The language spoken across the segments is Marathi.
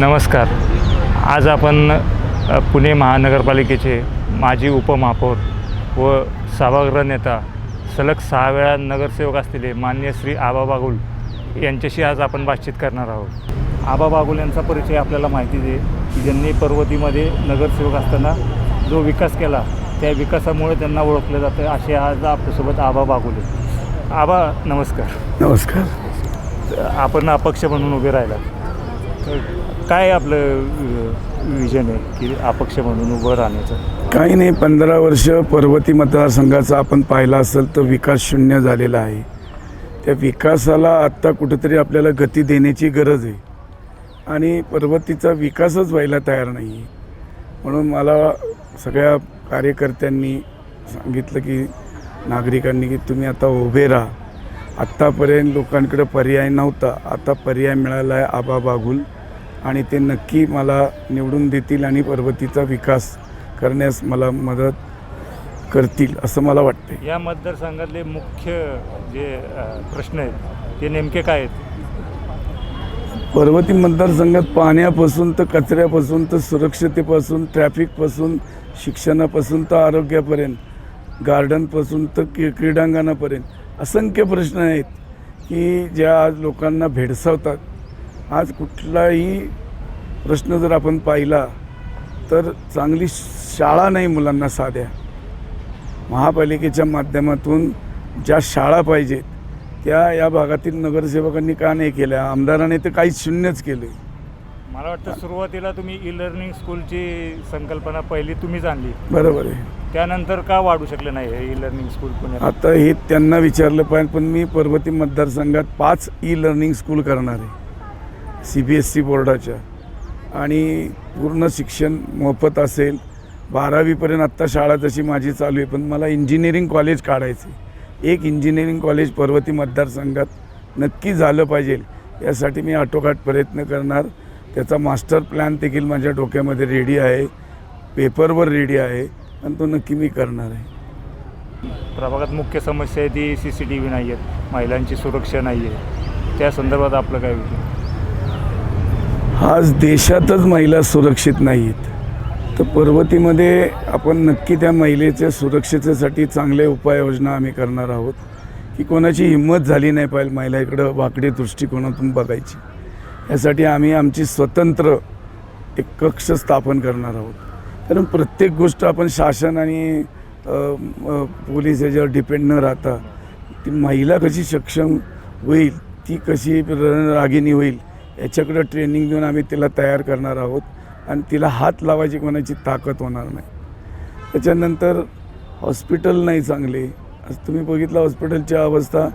नमस्कार. आज आपण पुणे महानगरपालिकेचे माजी उपमहापौर व सभागृह नेता सलग 6 वेळा नगरसेवक असलेले माननीय श्री आबा बागुल यांच्याशी आज आपण बातचीत करणार आहोत. आबा बागुल यांचा परिचय आपल्याला माहितीच आहे की ज्यांनी पर्वतीमध्ये नगरसेवक असताना जो विकास केला त्या विकासामुळे त्यांना ओळखलं जातं. असे आज आपल्यासोबत आबा बागुल आहेत. आबा नमस्कार. नमस्कार. आपण अपक्ष म्हणून उभे राहिला, काय आपलं विजन आहे की अपक्ष म्हणून उभं राहण्याचं? काही नाही, 15 वर्ष पर्वती मतदारसंघाचा आपण पाहिला असेल तर विकास शून्य झालेला आहे. त्या विकासाला आत्ता कुठेतरी आपल्याला गती देण्याची गरज आहे आणि पर्वतीचा विकासच व्हायला तयार नाही आहे. म्हणून मला सगळ्या कार्यकर्त्यांनी सांगितलं की नागरिकांनी की तुम्ही आता उभे राहा. आत्तापर्यंत लोकांकडे पर्याय नव्हता, आता पर्याय मिळाला आहे आबा बागुल आणि ते नक्की मला निवडून देतील आणि पर्वतीचा विकास करण्यास मला मदत करतील असं मला वाटते. या मतदारसंघातले मुख्य जे प्रश्न आहेत ते नेमके काय आहेत? पर्वती मतदारसंघात पाण्यापासून तर कचऱ्यापासून तर सुरक्षतेपासून ट्रॅफिकपासून शिक्षणापासून तर आरोग्यापर्यंत, गार्डनपासून तर क्रीडांगणापर्यंत असंख्य प्रश्न आहेत की ज्या आज लोकांना भेडसावतात. आज कुठलाही प्रश्न जर आपण पाहिला तर चांगली शाळा नाही मुलांना साध्या. महापालिकेच्या माध्यमातून ज्या शाळा पाहिजेत त्या या भागातील नगरसेवकांनी का नाही केल्या? आमदाराने तर काहीच शून्यच केले. मला वाटतं सुरुवातीला तुम्ही ई लर्निंग स्कूलची संकल्पना पहिली तुम्हीच आणली, बरोबर आहे. त्यानंतर का वाढू शकले नाही हे ई लर्निंग स्कूल पुण्यात? आता हे त्यांना विचारलं पाहिजे, पण मी पर्वती मतदारसंघात 5 ई लर्निंग स्कूल करणार आहे CBSE बोर्डाच्या आणि पूर्ण शिक्षण मोफत असेल. 12वीपर्यंत आत्ता शाळा तशी माझी चालू आहे, पण मला इंजिनिअरिंग कॉलेज काढायचं आहे. एक इंजिनिअरिंग कॉलेज पर्वती मतदारसंघात नक्की झालं पाहिजे यासाठी मी आटोकाट प्रयत्न करणार. त्याचा मास्टर प्लॅन देखील माझ्या डोक्यामध्ये रेडी आहे, पेपरवर रेडी आहे आणि तो नक्की मी करणार आहे. प्रभागात मुख्य समस्या आहे ती CCTV नाही आहेत, महिलांची सुरक्षा नाही आहे, त्या संदर्भात आपलं काय विचार? आज देशातच महिला सुरक्षित नाही आहेत, तर पर्वतीमध्ये आपण नक्की त्या महिलेच्या सुरक्षेसाठी चांगल्या उपाययोजना आम्ही करणार आहोत की कोणाची हिंमत झाली नाही पाहिजे महिलाकडं वाकडी दृष्टिकोनातून बघायची. यासाठी आम्ही आमची स्वतंत्र एक कक्ष स्थापन करणार आहोत. कारण प्रत्येक गोष्ट आपण शासन आणि पोलीस याच्यावर डिपेंड न राहता ती महिला कशी सक्षम होईल, ती कशी रणरागिणी होईल याच्याकडं ट्रेनिंग देऊन आम्ही तिला तयार करणार आहोत आणि तिला हात लावायची कोणाची ताकद होणार नाही. त्याच्यानंतर हॉस्पिटल नाही चांगले. आज तुम्ही बघितलं हॉस्पिटलची अवस्था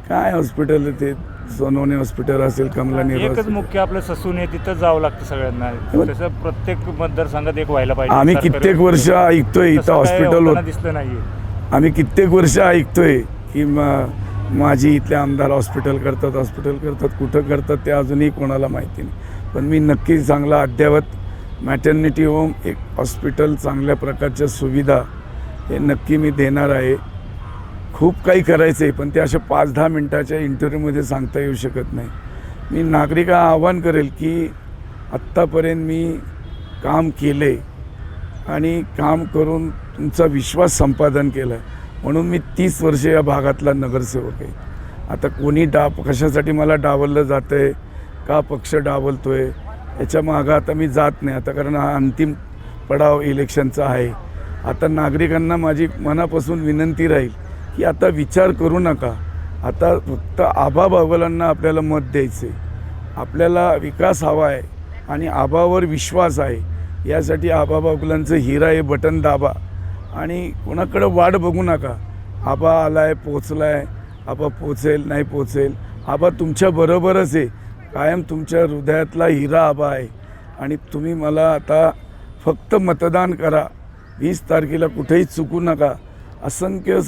काय. हॉस्पिटल ते सोनवणे हॉस्पिटल असेल, कमला नेहरू एकच मुख्य आपलं ससून आहे, तिथं जावं लागतं सगळ्यांना. तसं प्रत्येक मतदारसंघात एक व्हायला पाहिजे. आम्ही कित्येक वर्ष ऐकतोय इथं हॉस्पिटल दिसलं नाही. आम्ही कित्येक वर्ष ऐकतोय की माझी इथले आमदार हॉस्पिटल करतात, कुठं करतात ते अजूनही कोणाला माहिती नाही. पण मी नक्की चांगला अद्ययावत मॅटर्निटी होम, एक हॉस्पिटल, चांगल्या प्रकारच्या सुविधा हे नक्की मी देणार आहे. खूप काही करायचं आहे पण ते अशा 5-10 मिनटाच्या इंटरव्ह्यूमध्ये सांगता येऊ शकत नाही. मी नागरिकांना आवाहन करेल की आत्तापर्यंत मी काम केले आणि काम करून तुमचा विश्वास संपादन केला आहे म्हणून मी 30 वर्ष या भागातला नगरसेवक आहे. आता कोणी कशासाठी मला डावललं जातं आहे, का पक्ष डावलतो आहे याच्या मागं आता मी जात नाही. आता कारण हा अंतिम पडाव इलेक्शनचा आहे. आता नागरिकांना माझी मनापासून विनंती राहील की आता विचार करू नका. आता फक्त आबा बागुलांना आपल्याला मत द्यायचे. आपल्याला विकास हवा आहे आणि आबावर विश्वास आहे. यासाठी आबा बागुलांचं हिरा हे बटन दाबा आणि कोणाकडं वाट बघू नका. आबा आलाय, पोचलाय, आबा पोचेल नाही पोचेल, आबा तुमच्याबरोबरच आहे. कायम तुमच्या हृदयातला हिरा आबा आहे आणि तुम्ही मला आता फक्त मतदान करा. 20 तारखेला कुठेही चुकू नका. असंख्य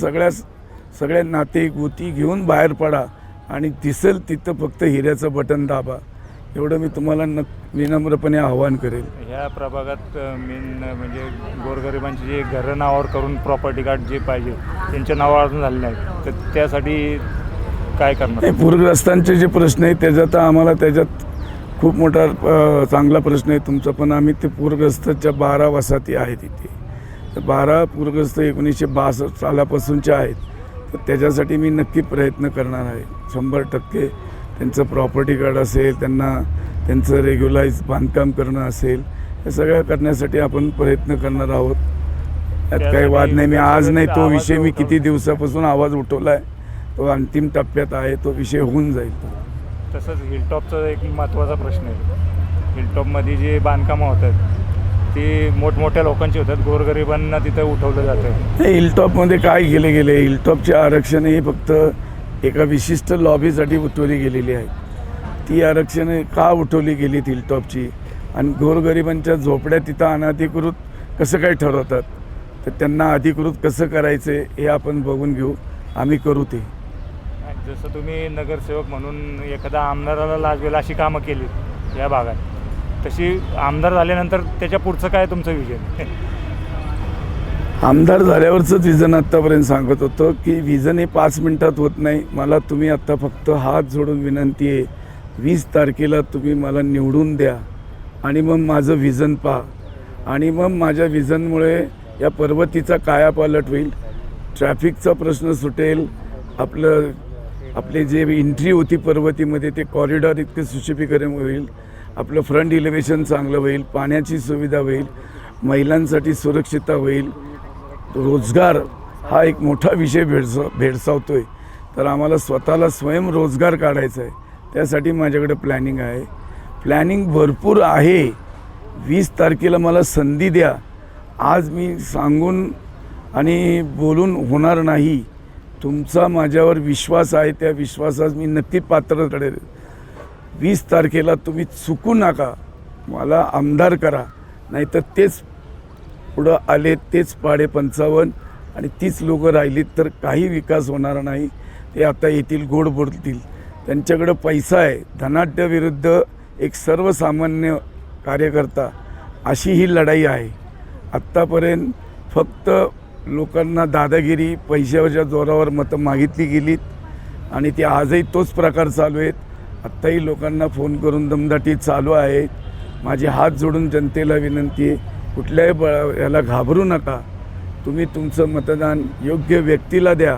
सगळ्या नाते गोती घेऊन बाहेर पडा आणि दिसेल तिथं फक्त हिऱ्याचं बटन दाबा. एवढं मी तुम्हाला विनम्रपणे आवाहन करेल. ह्या प्रभागात मेन म्हणजे गोरगरिबांची जे घरं नावावर करून प्रॉपर्टी कार्ड जे पाहिजे त्यांच्या नावावर अजून झाले नाही, तर त्यासाठी काय करणार? पूरग्रस्तांचे जे प्रश्न आहेत त्याच्यात आम्हाला त्याच्यात खूप मोठा चांगला प्रश्न आहे तुमचा. पण आम्ही ते पूरग्रस्तच्या 12 वसाहती आहेत इथे. तर 12 पूरग्रस्त 1962 सालापासूनच्या आहेत. तर त्याच्यासाठी मी नक्की प्रयत्न करणार आहे. 100% त्यांचं प्रॉपर्टी कार्ड असेल, त्यांना त्यांचं रेग्युलाइज बांधकाम करणं असेल, हे सगळं करण्यासाठी आपण प्रयत्न करणार आहोत. यात काही वाद नाही. मी आज नाही, तो विषय मी किती दिवसापासून आवाज उठवला आहे. तो अंतिम टप्प्यात आहे, तो विषय होऊन जाईल. तसंच हिलटॉपचा एक महत्त्वाचा प्रश्न आहे. हिलटॉपमध्ये जे बांधकामं होतात ती मोठमोठ्या लोकांची होतात, गोरगरिबांना तिथं उठवलं जातं. हे हिलटॉपमध्ये काय केले गेले, हिलटॉपचे आरक्षण ही फक्त एका विशिष्ट लॉबीसाठी उठवली गेलेली आहेत. ती आरक्षणे का उठवली गेलीत हिलटॉपची, आणि गोरगरिबांच्या झोपड्या तिथं अनधिकृत कसं काय ठरवतात, तर त्यांना अधिकृत कसं करायचं हे आपण बघून घेऊ. आम्ही करू ते. जसं तुम्ही नगरसेवक म्हणून एखाद्या आमदाराला लाजवेल अशी कामं केली या भागात, तशी आमदार झाल्यानंतर त्याच्या पुढचं काय तुमचं विजन? आमदार झाल्यावरचंच विजन आत्तापर्यंत सांगत होतो की विजन हे 5 मिनिटात होत नाही. मला तुम्ही आत्ता फक्त हात जोडून विनंती आहे, 20 तारखेला तुम्ही मला निवडून द्या आणि मग माझं विजन पहा. आणि मग माझ्या विजनमुळे या पर्वतीचा कायापालट होईल, ट्रॅफिकचा प्रश्न सुटेल, आपले जे एंट्री होती पर्वतीमध्ये ते कॉरिडॉर इतके सुशोभीकरण होईल, आपलं फ्रंट इलेव्हेशन चांगलं होईल, पाण्याची सुविधा होईल, महिलांसाठी सुरक्षितता होईल, रोजगार हा एक मोठा विषय भेडसावतो आहे. तर आम्हाला स्वतःला स्वयंरोजगार काढायचा आहे. त्यासाठी माझ्याकडे प्लॅनिंग आहे. प्लॅनिंग भरपूर आहे. 20 तारखेला मला संधी द्या. आज मी सांगून आणि बोलून होणार नाही. तुमचा माझ्यावर विश्वास आहे, त्या विश्वासास मी नक्की पात्र ठरेल. 20 तारखेला तुम्ही चुकू नका, मला आमदार करा. नाहीतर तेच पुढं आले, तेच पाडे 55 आणि तीच लोकं राहिलीत तर काही विकास होणार नाही. ते आता येतील, गोड बोलतील. त्यांच्याकडं पैसा आहे. धनाढ्य विरुद्ध एक सर्वसामान्य कार्यकर्ता, अशी ही लढाई आहे. आत्तापर्यंत फक्त लोकांना दादागिरी, पैशाच्या जोरावर मतं मागितली गेलीत आणि ती आजही तोच प्रकार चालू आहेत. आत्ताही लोकांना फोन करून दमदाटी चालू आहे. माझी हात जोडून जनतेला विनंती आहे, कुठल्याही याला घाबरू नका. तुम्ही तुमचं मतदान योग्य व्यक्तीला द्या.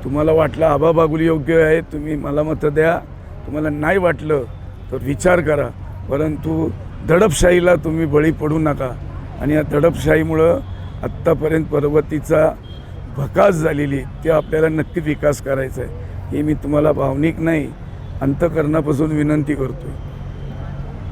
तुम्हाला वाटलं आबा बागुल योग्य आहे, तुम्ही मला मतं द्या. तुम्हाला नाही वाटलं तर विचार करा, परंतु दडपशाहीला तुम्ही बळी पडू नका. आणि या दडपशाहीमुळं आत्तापर्यंत पर्वतीचा भकास झालेली, ते आपल्याला नक्की विकास करायचा आहे. हे मी तुम्हाला भावनिक नाही, अंतःकरणापासून विनंती करतो.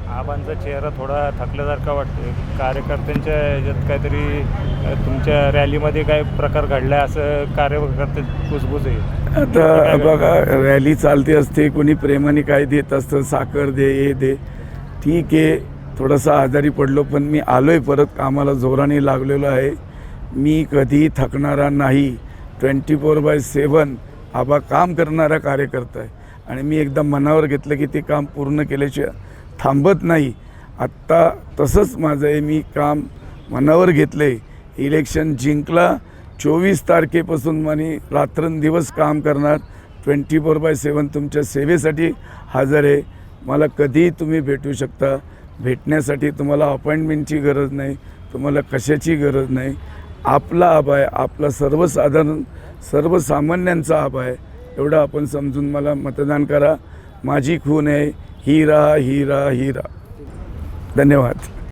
आबांचा चेहरा थोडा थकल्यासारखा वाटतो. कार्यकर्त्यांच्या ह्याच्यात काहीतरी तुमच्या रॅलीमध्ये काय प्रकार घडला असं कार्यकर्ते कुजबुज आहे. आता बघा, रॅली चालते असते, कोणी प्रेमाने काय देत असतं, साखर दे, हे दे, ठीक आहे. थोडासा आजारी पडलो, पण मी आलो आहे परत कामाला, जोराने लागलेलो आहे. मी कधी थकणारा नाही. 24/7 आबा काम करणारा कार्यकर्ता आहे. आणि मी एकदा मनावर घेतलं की ते काम पूर्ण केल्याशिवाय थांबत नाही. आत्ता तसंच माझं आहे, मी काम मनावर घेतलं आहे. इलेक्शन जिंकला, 24 तारखेपासून मी रात्रंदिवस काम करणार. 24/7 तुमच्या सेवेसाठी हजर आहे. मला कधीही तुम्ही भेटू शकता. भेटण्यासाठी तुम्हाला अपॉइंटमेंटची गरज नाही, तुम्हाला कशाची गरज नाही. आपला आबा आहे, आपला सर्वसामान्यांचा आबा आहे. एवढं आपण समजून मला मतदान करा. माझी खून आहे हिरा हिरा हिरा. धन्यवाद.